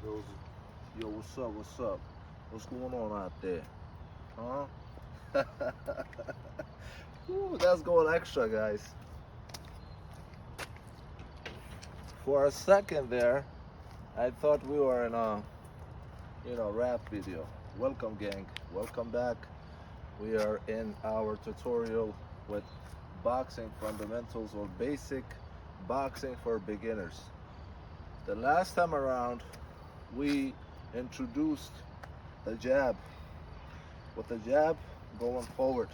Yo, yo, what's up? What's up? What's going on out there? Huh? Ooh, that's going extra, guys. For a second there, I thought we were in a, rap video. Welcome, gang. Welcome back. We are in our tutorial with boxing fundamentals or basic boxing for beginners. The last time around, we introduced the jab. With the jab, going forward.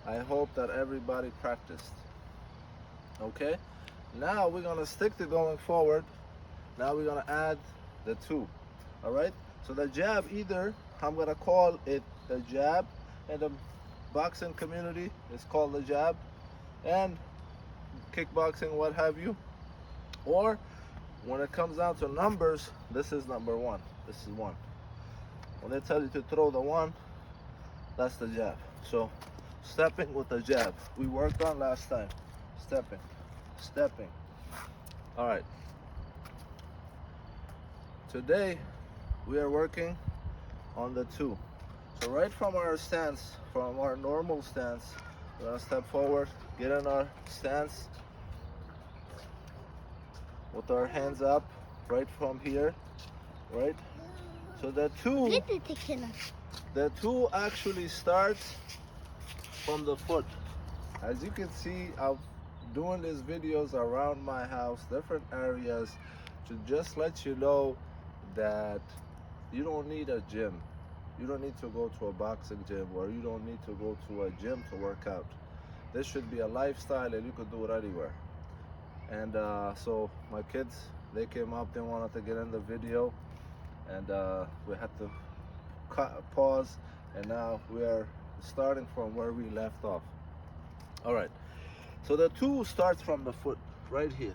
I hope that everybody practiced. Okay? Now we're gonna stick to going forward. Now we're gonna add the two. Alright? So the jab, either I'm gonna call it the jab, and the boxing community is called the jab, and kickboxing, what have you. Or when it comes down to numbers, this is number one. This is one. When they tell you to throw the one, that's the jab. So stepping with the jab. We worked on last time. Stepping. All right. Today we are working on the two. So right from our stance, from our normal stance, we're gonna step forward, get in our stance with our hands up, right from here, right? So the two actually starts from the foot. As you can see, I'm doing these videos around my house, different areas, to just let you know that you don't need a gym. You don't need to go to a boxing gym, or you don't need to go to a gym to work out. This should be a lifestyle, and you could do it anywhere. And so my kids, they came up, they wanted to get in the video, and we had to pause, and now we are starting from where we left off. All right, so the two starts from the foot, right here,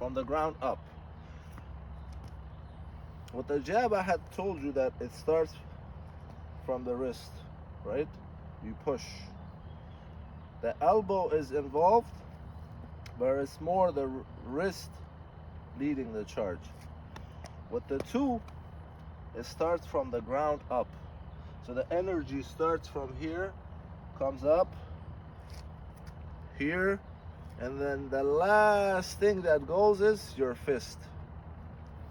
from the ground up. With the jab, I had told you that it starts from the wrist, right? You push. The elbow is involved, but it's more the wrist leading the charge. With the two, it starts from the ground up. So the energy starts from here, comes up, here, and then the last thing that goes is your fist.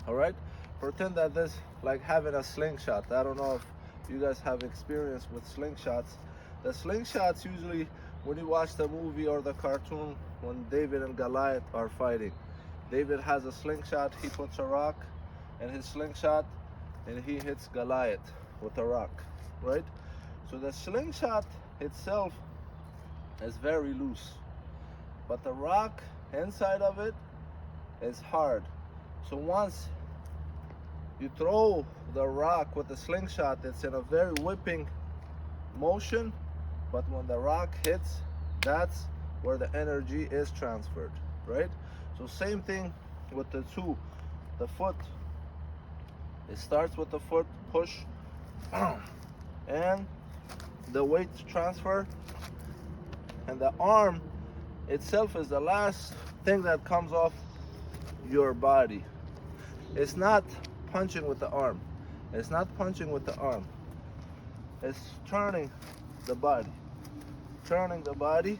All right? Pretend that this like having a slingshot. I don't know if you guys have experience with slingshots. The slingshots usually, when you watch the movie or the cartoon, when David and Goliath are fighting, David has a slingshot, he puts a rock in his slingshot, and he hits Goliath with a rock, right? So the slingshot itself is very loose, but the rock inside of it is hard. So once you throw the rock with the slingshot, it's in a very whipping motion, but when the rock hits, that's where the energy is transferred, right? So same thing with the two. The foot, it starts with the foot push, and the weight transfer, and the arm itself is the last thing that comes off your body. It's not punching with the arm. It's not punching with the arm. It's turning the body. Turning the body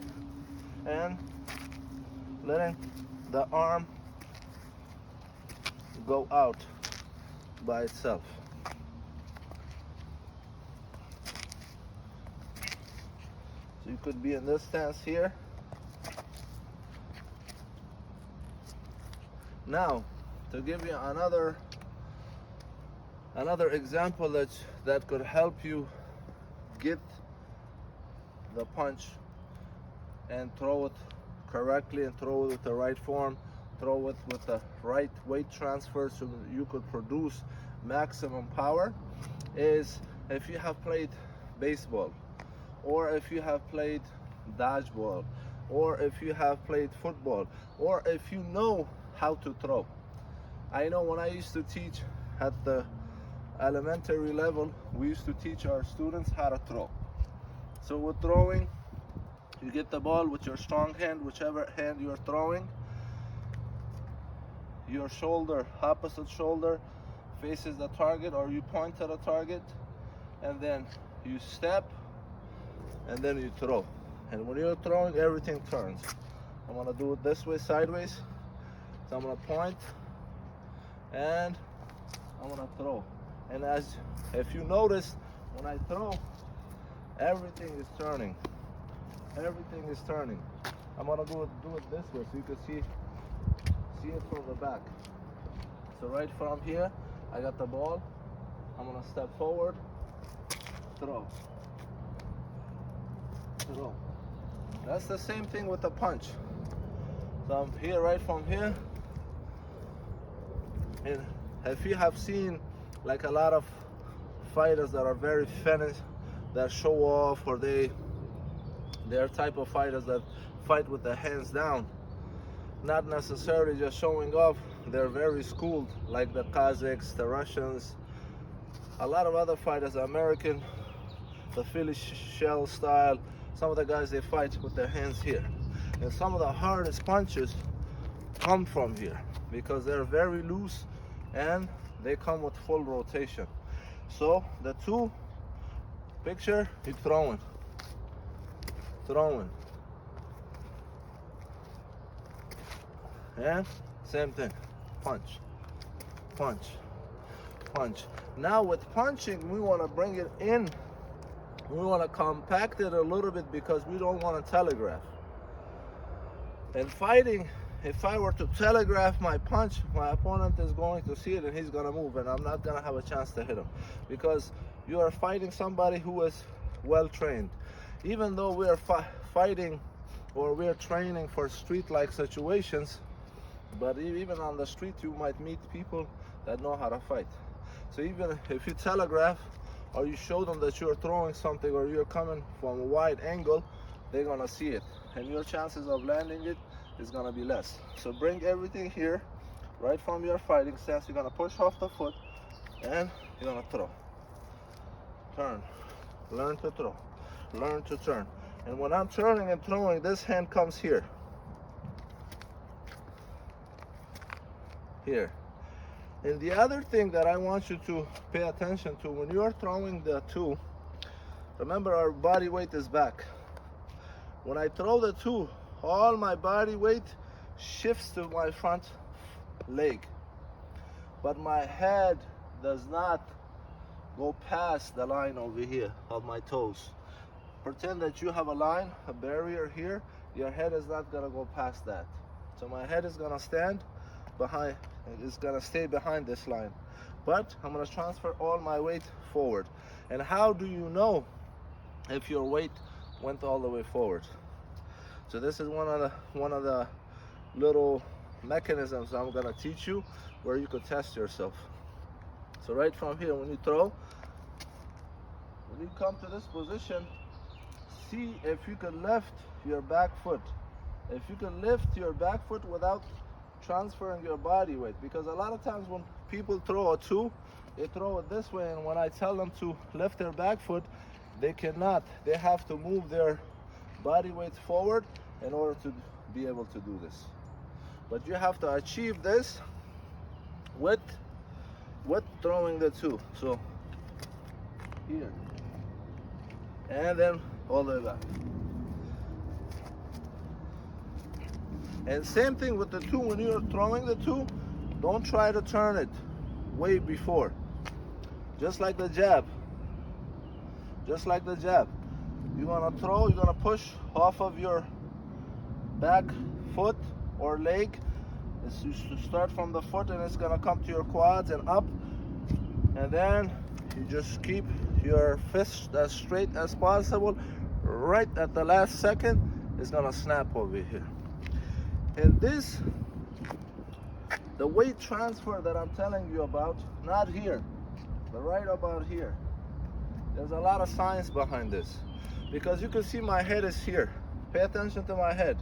and letting the arm go out by itself. So you could be in this stance here. Now, to give you another example that could help you get the punch and throw it correctly and throw it with the right form, throw it with the right weight transfer so that you could produce maximum power, is if you have played baseball, or if you have played dodgeball, or if you have played football, or if you know how to throw. I know when I used to teach at the elementary level, we used to teach our students how to throw. So with throwing, you get the ball with your strong hand, whichever hand you're throwing, your shoulder, opposite shoulder, faces the target, or you point to the target, and then you step, and then you throw. And when you're throwing, everything turns. I'm gonna do it this way, sideways. So I'm gonna point, and I'm gonna throw. And if you notice, when I throw, everything is turning. Everything is turning. I'm gonna do it this way so you can see it from the back. So right from here, I got the ball. I'm gonna step forward, throw, throw. That's the same thing with the punch. So I'm here, right from here. And if you have seen like a lot of fighters that are very finished, that show off, or they're type of fighters that fight with their hands down, not necessarily just showing off. They're very schooled, like the Kazakhs, the Russians, a lot of other fighters, American, the Philly shell style. Some of the guys, they fight with their hands here. And some of the hardest punches come from here because they're very loose and they come with full rotation. So the two, picture, you're throwing, and same thing, punch, punch, punch. Now with punching, we want to bring it in. We want to compact it a little bit because we don't want to telegraph. And fighting, if I were to telegraph my punch, my opponent is going to see it and he's going to move, and I'm not going to have a chance to hit him, because you are fighting somebody who is well trained. Even though we are fighting, or we are training for street-like situations, but even on the street you might meet people that know how to fight. So even if you telegraph, or you show them that you're throwing something, or you're coming from a wide angle, they're gonna see it, and your chances of landing it is gonna be less. So bring everything here, right from your fighting stance. You're gonna push off the foot, and you're gonna throw. Turn, learn to throw, learn to turn. And when I'm turning and throwing, this hand comes here. Here. And the other thing that I want you to pay attention to, when you are throwing the two, remember our body weight is back. When I throw the two, all my body weight shifts to my front leg, but my head does not go past the line over here of my toes. Pretend that you have a line, a barrier here. Your head is not gonna go past that. So my head is gonna stand behind, it's gonna stay behind this line, but I'm gonna transfer all my weight forward. And how do you know if your weight went all the way forward? So this is one of the little mechanisms I'm gonna teach you where you could test yourself. So right from here, when you throw, when you come to this position, see if you can lift your back foot. If you can lift your back foot without transferring your body weight, because a lot of times when people throw a two, they throw it this way, and when I tell them to lift their back foot, they cannot. They have to move their body weight forward in order to be able to do this. But you have to achieve this with throwing the two. So here, and then all the way back. And same thing with the two. When you're throwing the two, don't try to turn it way before. Just like the jab. Just like the jab. You're gonna throw, you're gonna push off of your back foot or leg. You should start from the foot, and it's gonna come to your quads and up. And then you just keep your fist as straight as possible. Right at the last second, it's gonna snap over here. And this, the weight transfer that I'm telling you about, not here, but right about here. There's a lot of science behind this, because you can see my head is here. Pay attention to my head.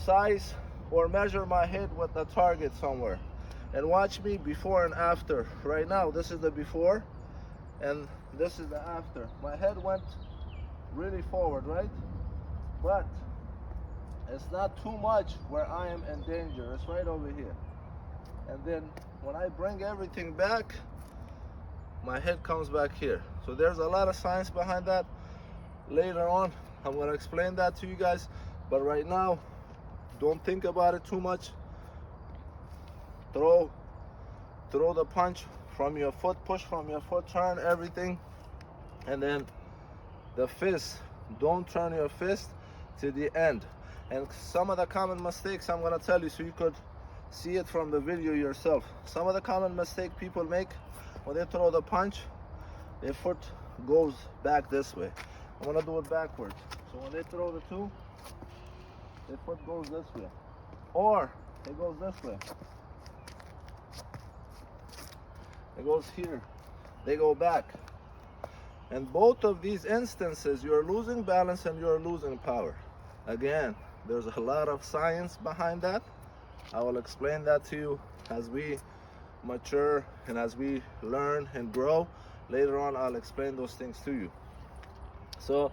Size or measure my head with the target somewhere, and watch me before and after. Right now, this is the before, and this is the after. My head went really forward, right? But it's not too much where I am in danger. It's right over here. And then when I bring everything back, my head comes back here. So there's a lot of science behind that. Later on, I'm gonna explain that to you guys. But right now, don't think about it too much. Throw the punch from your foot, push from your foot, turn everything. And then the fist, don't turn your fist to the end. And some of the common mistakes I'm gonna tell you so you could see it from the video yourself. Some of the common mistake people make when they throw the punch, their foot goes back this way. I'm gonna do it backwards. So when they throw the two, their foot goes this way. Or it goes this way. It goes here. They go back. In both of these instances, you're losing balance and you're losing power. Again, there's a lot of science behind that. I will explain that to you as we mature and as we learn and grow. Later on, I'll explain those things to you. So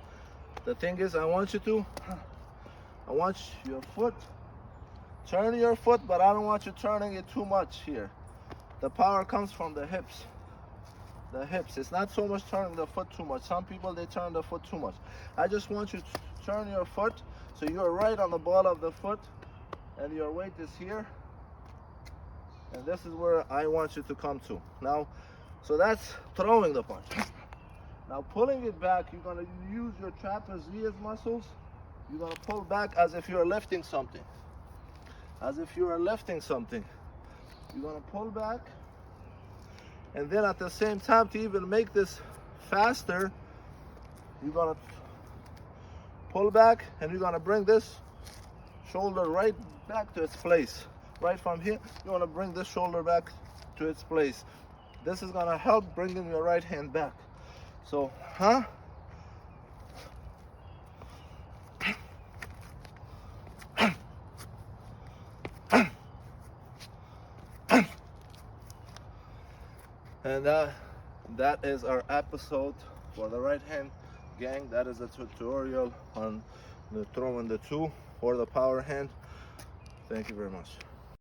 the thing is, I want your foot, turn your foot, but I don't want you turning it too much here. The power comes from the hips. The hips. It's not so much turning the foot too much. Some people, they turn the foot too much. I just want you to turn your foot so you're right on the ball of the foot and your weight is here. And this is where I want you to come to. Now, so that's throwing the punch. Now pulling it back, you're gonna use your trapezius muscles. You're gonna pull back as if you're lifting something. As if you are lifting something. You're gonna pull back. And then at the same time, to even make this faster, you're gonna pull back and you're gonna bring this shoulder right back to its place. Right from here, you wanna bring this shoulder back to its place. This is gonna help bringing your right hand back. So, and that is our episode for the right hand gang. That is a tutorial on the throwing the two or the power hand. Thank you very much.